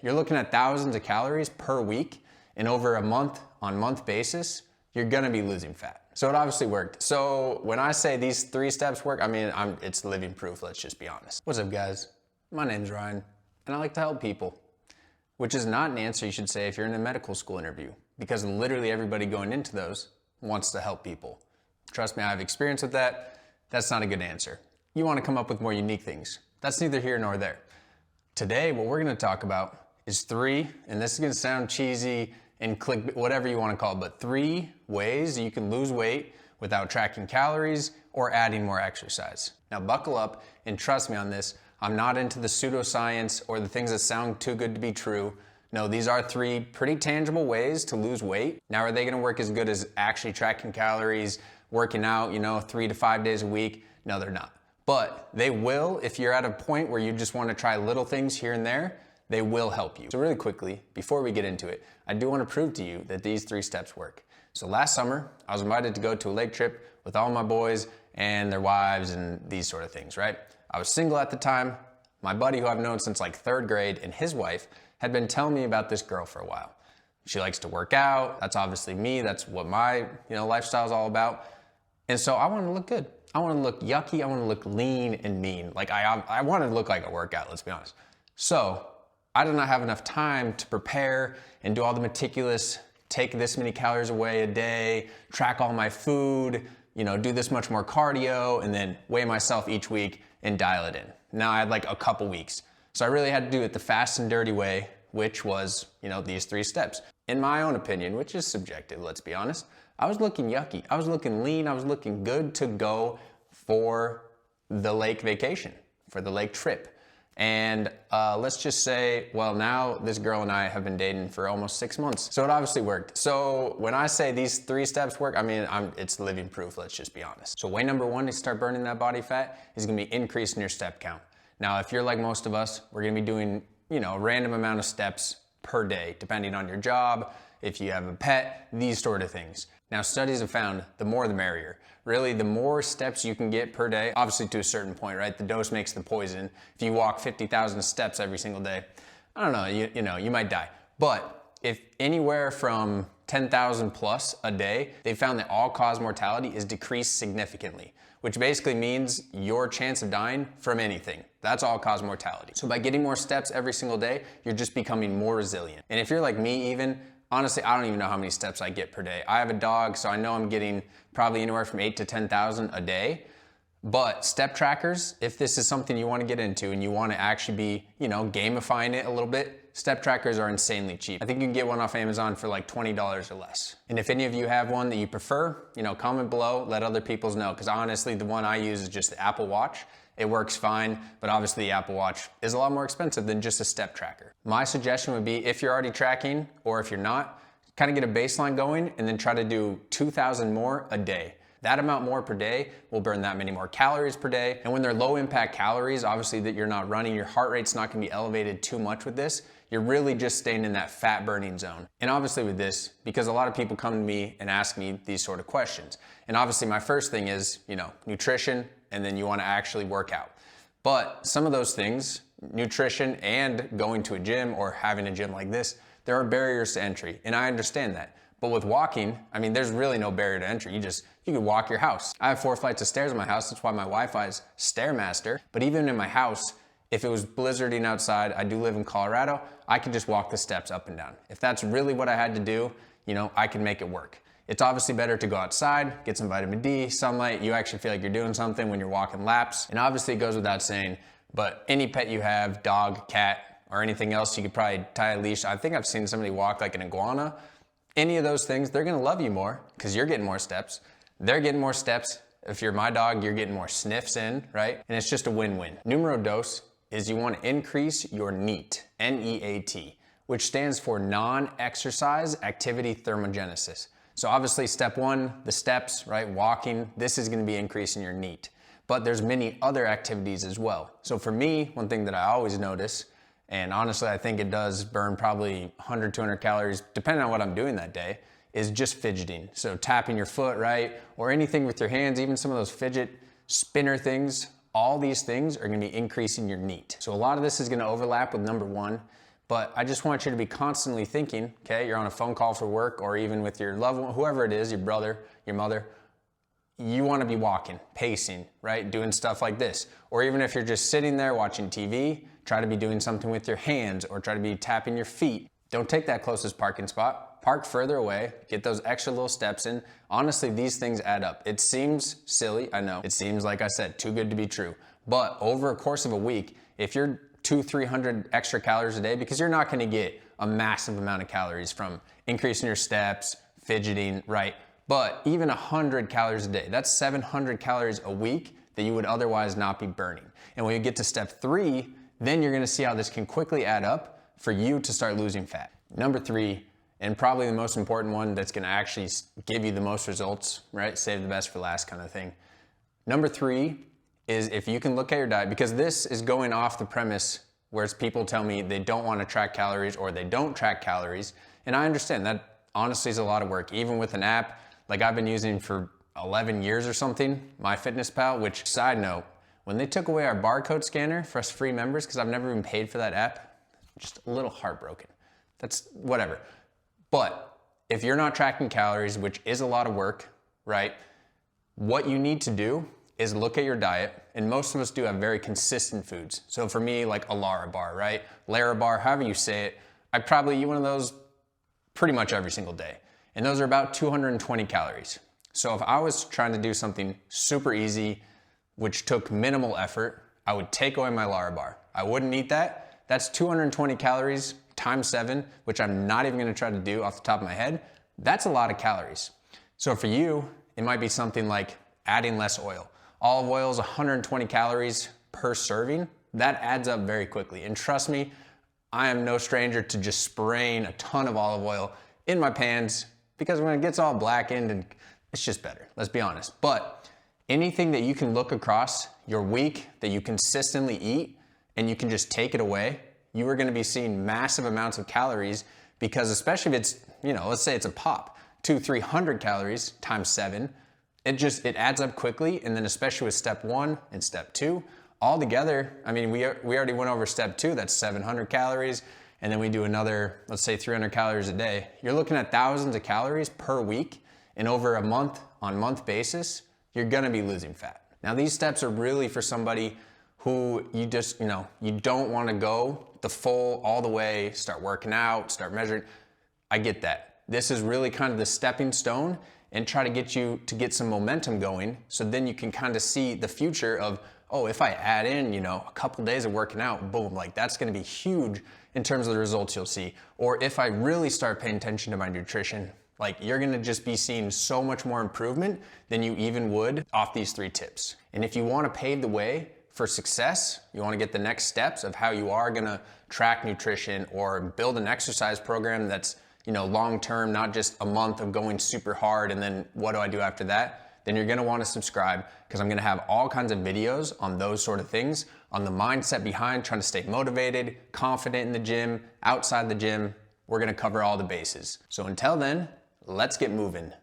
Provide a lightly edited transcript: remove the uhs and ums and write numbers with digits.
You're looking at thousands of calories per week, and over a month-on-month basis, you're gonna be losing fat. So it obviously worked. So when I say these 3 steps work, I mean, it's living proof, let's just be honest. What's up, guys? My name's Ryan, and I like to help people, which is not an answer you should say if you're in a medical school interview, because literally everybody going into those wants to help people. Trust me, I have experience with that. That's not a good answer. You wanna come up with more unique things. That's neither here nor there. Today, what we're gonna talk about is 3, and this is gonna sound cheesy and click, whatever you wanna call it, but 3 ways you can lose weight without tracking calories or adding more exercise. Now buckle up and trust me on this. I'm not into the pseudoscience or the things that sound too good to be true. No, these are 3 pretty tangible ways to lose weight. Now, are they gonna work as good as actually tracking calories, working out, 3 to 5 days a week? No, they're not. But they will, if you're at a point where you just wanna try little things here and there, they will help you. So really quickly, before we get into it, I do wanna prove to you that these 3 steps work. So last summer, I was invited to go to a lake trip with all my boys and their wives and these sort of things, right? I was single at the time. My buddy, who I've known since like 3rd grade, and his wife had been telling me about this girl for a while. She likes to work out. That's obviously me. That's what my lifestyle is all about. And so I want to look good. I want to look yucky. I want to look lean and mean. Like I want to look like a workout, let's be honest. So I did not have enough time to prepare and do all the meticulous, take this many calories away a day, track all my food, do this much more cardio, and then weigh myself each week and dial it in. Now I had like a couple weeks. So I really had to do it the fast and dirty way, which was, these 3 steps. In my own opinion, which is subjective, let's be honest, I was looking yucky. I was looking lean. I was looking good to go for the lake vacation, for the lake trip. And let's just say, well, now this girl and I have been dating for almost 6 months. So it obviously worked. So when I say these 3 steps work, I mean, it's living proof, let's just be honest. So way number 1 to start burning that body fat is gonna be increasing your step count. Now, if you're like most of us, we're gonna be doing, a random amount of steps per day, depending on your job, if you have a pet, these sort of things. Now, studies have found the more the merrier. Really, the more steps you can get per day, obviously to a certain point, right? The dose makes the poison. If you walk 50,000 steps every single day, I don't know, you might die. But if anywhere from 10,000 plus a day, they found that all-cause mortality is decreased significantly, which basically means your chance of dying from anything. That's all-cause mortality. So by getting more steps every single day, you're just becoming more resilient. And if you're like me even, honestly, I don't even know how many steps I get per day. I have a dog, so I know I'm getting probably anywhere from 8 to 10,000 a day. But step trackers, if this is something you want to get into and you want to actually be, gamifying it a little bit, step trackers are insanely cheap. I think you can get one off Amazon for like $20 or less. And if any of you have one that you prefer, comment below, let other people know. Because honestly, the one I use is just the Apple Watch. It works fine, but obviously the Apple Watch is a lot more expensive than just a step tracker. My suggestion would be, if you're already tracking or if you're not, kind of get a baseline going and then try to do 2,000 more a day. That amount more per day will burn that many more calories per day. And when they're low impact calories, obviously that you're not running, your heart rate's not gonna be elevated too much with this. You're really just staying in that fat burning zone. And obviously with this, because a lot of people come to me and ask me these sort of questions. And obviously my first thing is, nutrition, and then you wanna actually work out. But some of those things, nutrition and going to a gym or having a gym like this, there are barriers to entry, and I understand that. But with walking, there's really no barrier to entry. You can walk your house. I have 4 flights of stairs in my house. That's why my Wi-Fi is Stairmaster. But even in my house, if it was blizzarding outside, I do live in Colorado, I could just walk the steps up and down. If that's really what I had to do, I can make it work. It's obviously better to go outside, get some vitamin D, sunlight. You actually feel like you're doing something when you're walking laps. And obviously it goes without saying, but any pet you have, dog, cat, or anything else, you could probably tie a leash. I think I've seen somebody walk like an iguana. Any of those things, they're gonna love you more because you're getting more steps. They're getting more steps. If you're my dog, you're getting more sniffs in, right? And it's just a win-win. Numero dos is you wanna increase your NEAT, N-E-A-T, which stands for non-exercise activity thermogenesis. So obviously step 1, the steps, right? Walking, this is gonna be increasing your NEAT. But there's many other activities as well. So for me, one thing that I always notice, and honestly, I think it does burn probably 100, 200 calories, depending on what I'm doing that day, is just fidgeting. So tapping your foot, right? Or anything with your hands, even some of those fidget spinner things, all these things are gonna be increasing your NEAT. So a lot of this is gonna overlap with number 1, But I just want you to be constantly thinking, okay, you're on a phone call for work or even with your loved one, whoever it is, your brother, your mother, you want to be walking, pacing, right? Doing stuff like this. Or even if you're just sitting there watching TV, try to be doing something with your hands or try to be tapping your feet. Don't take that closest parking spot. Park further away, get those extra little steps in. Honestly, these things add up. It seems silly, I know. It seems, like I said, too good to be true. But over a course of a week, if you're 200-300 extra calories a day, because you're not gonna get a massive amount of calories from increasing your steps, fidgeting, right? But even 100 calories a day, that's 700 calories a week that you would otherwise not be burning. And when you get to step 3, then you're gonna see how this can quickly add up for you to start losing fat. Number 3, and probably the most important one that's gonna actually give you the most results, right? Save the best for last kind of thing. Number 3 is if you can look at your diet, because this is going off the premise where people tell me they don't wanna track calories or they don't track calories. And I understand that honestly is a lot of work, even with an app like I've been using for 11 years or something, MyFitnessPal, which, side note, when they took away our barcode scanner for us free members, because I've never even paid for that app, just a little heartbroken. That's whatever. But if you're not tracking calories, which is a lot of work, right? What you need to do is look at your diet, and most of us do have very consistent foods. So for me, like a Larabar, right? Larabar, however you say it, I'd probably eat one of those pretty much every single day. And those are about 220 calories. So if I was trying to do something super easy, which took minimal effort, I would take away my Larabar. I wouldn't eat that. That's 220 calories times 7, which I'm not even gonna try to do off the top of my head. That's a lot of calories. So for you, it might be something like adding less oil. Olive oil is 120 calories per serving. That adds up very quickly. And trust me, I am no stranger to just spraying a ton of olive oil in my pans, because when it gets all blackened, and it's just better, let's be honest. But anything that you can look across your week that you consistently eat and you can just take it away, you are gonna be seeing massive amounts of calories, because especially if it's, let's say it's a pop, 200-300 calories times 7, it adds up quickly. And then especially with step 1 and step 2, all together, I mean, we already went over step 2, that's 700 calories. And then we do another, let's say 300 calories a day. You're looking at thousands of calories per week, and over a month-on-month basis, you're gonna be losing fat. Now these steps are really for somebody who you just, you don't wanna go the full, all the way, start working out, start measuring. I get that. This is really kind of the stepping stone, and try to get you to get some momentum going, so then you can kind of see the future of, oh, if I add in, a couple days of working out, boom, like that's gonna be huge in terms of the results you'll see. Or if I really start paying attention to my nutrition, like you're gonna just be seeing so much more improvement than you even would off these 3 tips. And if you wanna pave the way for success, you wanna get the next steps of how you are gonna track nutrition or build an exercise program that's long-term, not just a month of going super hard and then what do I do after that, then you're gonna wanna subscribe, because I'm gonna have all kinds of videos on those sort of things, on the mindset behind trying to stay motivated, confident in the gym, outside the gym. We're gonna cover all the bases. So until then, let's get moving.